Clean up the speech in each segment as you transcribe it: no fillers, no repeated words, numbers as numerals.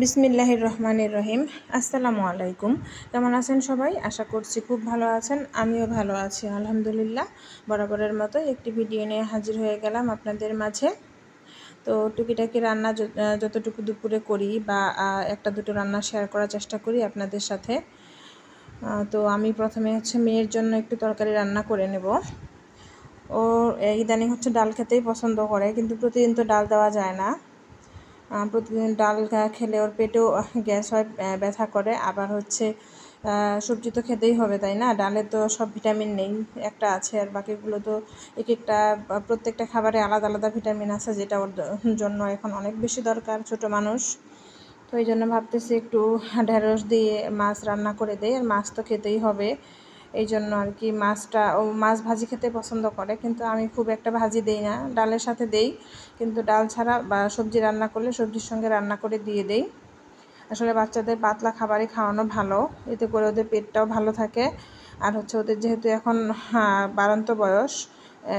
বিসমিল্লাহির রহমানির রহিম। আসসালামু আলাইকুম। কেমন আছেন সবাই? আশা করছি খুব ভালো আছেন। আমিও ভালো আছি আলহামদুলিল্লাহ। বরাবরের মতো একটি ভিডিও নিয়ে হাজির হয়ে গেলাম আপনাদের মাঝে। তো টুকিটাকি রান্না যতটুকু দুপুরে করি বা একটা দুটো রান্না শেয়ার করার চেষ্টা করি আপনাদের সাথে। তো আমি প্রথমে মেয়ের জন্য একটু তরকারি রান্না করে নেব। ও ইদানিং ডাল খেতেই পছন্দ করে, কিন্তু প্রতিদিন তো ডাল দেওয়া যায় না। প্রতিদিন ডাল খেলে ওর পেটেও গ্যাস হয়, ব্যথা করে। আবার সবজি তো খেতেই হবে, তাই না? ডালে তো সব ভিটামিন নেই, একটা আছে, আর বাকিগুলো তো প্রত্যেকটা খাবারে আলাদা আলাদা ভিটামিন আছে, যেটা ওর জন্য এখন অনেক বেশি দরকার, ছোট মানুষ। তো এই জন্য ভাবতেছি একটু ঢেঁড়স দিয়ে মাছ রান্না করে দেই, আর মাছ তো খেতেই হবে। এই জন্য আর কি ও মাছ ভাজি খেতে পছন্দ করে, কিন্তু আমি খুব একটা ভাজি দেই না, ডালের সাথে দেই। কিন্তু ডাল ছাড়া বা সবজি রান্না করলে সবজির সঙ্গে রান্না করে দিয়ে দেই। আসলে বাচ্চাদের পাতলা খাবারই খাওয়ানো ভালো, এতে করে ওদের পেটটাও ভালো থাকে। আর ওদের যেহেতু এখন বাড়ন্ত বয়স,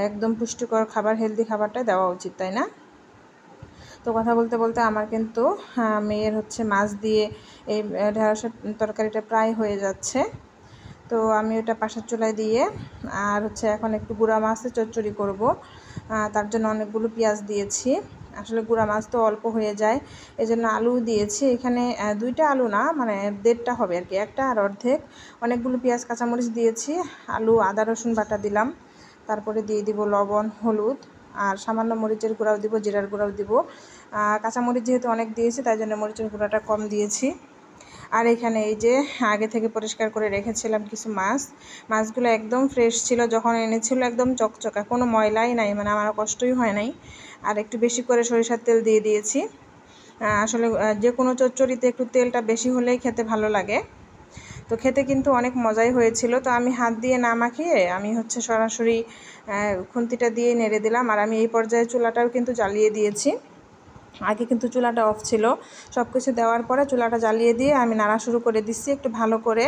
একদম পুষ্টিকর খাবার, হেলদি খাবারটা দেওয়া উচিত, তাই না? তো কথা বলতে বলতে আমার কিন্তু মেয়ের মাছ দিয়ে এই ঢেঁড়সের তরকারিটা প্রায় হয়ে যাচ্ছে। তো আমি ওটা পাশের চুলায় দিয়ে, আর এখন একটু গুঁড়া মাছের চচ্চড়ি করব। তার জন্য অনেকগুলো পেঁয়াজ দিয়েছি। আসলে গুঁড়া মাছ তো অল্প হয়ে যায়, এই জন্য আলু দিয়েছি। এখানে 2টা আলু না, মানে 1.5টা হবে আর কি, একটা আর অর্ধেক। অনেকগুলো পেঁয়াজ কাঁচামরিচ দিয়েছি, আলু, আদা রসুন বাটা দিলাম। তারপরে দিয়ে দিব লবণ, হলুদ, আর সামান্য মরিচের গুঁড়াও দিব, জিরার গুঁড়াও দিব। কাঁচামরিচ যেহেতু অনেক দিয়েছি, তাই জন্য মরিচের গুঁড়াটা কম দিয়েছি। আর এখানে এই যে আগে থেকে পরিষ্কার করে রেখেছিলাম কিছু মাছগুলো একদম ফ্রেশ ছিল, যখন এনেছিল একদম চকচকা, কোনো ময়লাই নাই, মানে আমার কষ্টই হয় নাই। আর একটু বেশি করে সরিষার তেল দিয়ে দিয়েছি। আসলে যে কোনো চচ্চড়িতে একটু তেলটা বেশি হলেই খেতে ভালো লাগে। তো খেতে কিন্তু অনেক মজাই হয়েছিল। তো আমি হাত দিয়ে না মাখিয়ে আমি সরাসরি খুন্তিটা দিয়ে নেড়ে দিলাম। আর আমি এই পর্যায়ে চুলাটাও কিন্তু জ্বালিয়ে দিয়েছি। আগে কিন্তু চুলাটা অফ ছিল। সব কিছু দেওয়ার পরে চুলাটা জ্বালিয়ে দিয়ে আমি নাড়া শুরু করে দিচ্ছি, একটু ভালো করে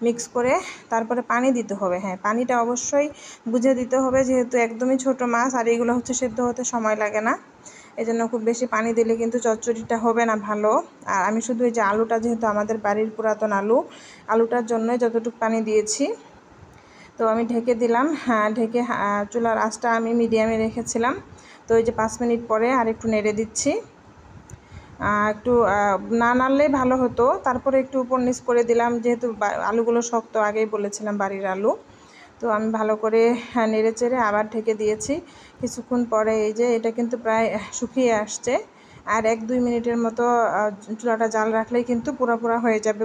মিক্স করে। তারপরে পানি দিতে হবে। হ্যাঁ, পানিটা অবশ্যই বুঝে দিতে হবে, যেহেতু একদমই ছোট মাছ, আর এগুলো সেদ্ধ হতে সময় লাগে না। এই জন্য খুব বেশি পানি দিলে কিন্তু চচ্চড়িটা হবে না ভালো। আর আমি শুধু এই যে আলুটা, যেহেতু আমাদের বাড়ির পুরাতন আলুটার জন্যই যতটুকু পানি দিয়েছি। তো আমি ঢেকে দিলাম। ঢেকে চুলার আঁচটা আমি মিডিয়ামে রেখেছিলাম। তো এই যে 5 মিনিট পরে আর একটু নেড়ে দিচ্ছি। একটু না নাড়লেই ভালো হতো, তারপরে একটু উপর নিচ করে দিলাম, যেহেতু আলুগুলো শক্ত, আগেই বলেছিলাম বাড়ির আলু। তো আমি ভালো করে নেড়ে চেড়ে আবার ঢেকে দিয়েছি। কিছুক্ষণ পরে এই যে এটা কিন্তু প্রায় শুকিয়ে আসছে। আর 1-2 মিনিটের মতো চুলাটা জাল রাখলেই কিন্তু পুরোপুরা হয়ে যাবে।